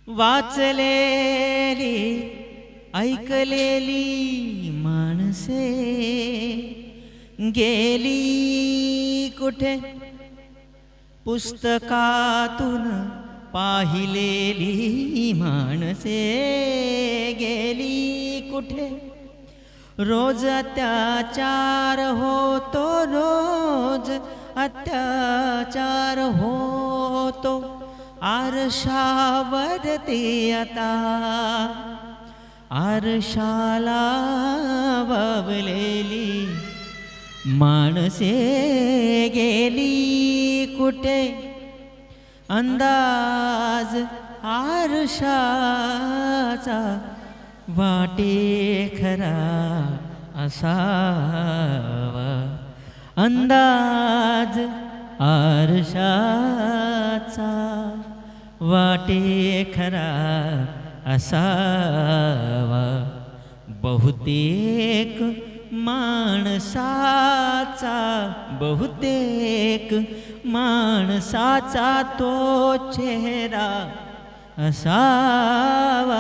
वाचलेली ऐकलेली माणसे गेली कुठे, पुस्तकातून पाहिलेली माणसे गेली कुठे. रोज अत्याचार होतो, रोज अत्याचार होतो. आरशावरती आता आरशाला बाबलेली माणसे गेली कुठे. अंदाज आरशाचा वाटे खरा असावा. अंदाज आरशाचा वाटे खरा असावा. बहुतेक माणसाचा बहुतेक माणसाचा तो चेहरा असावा.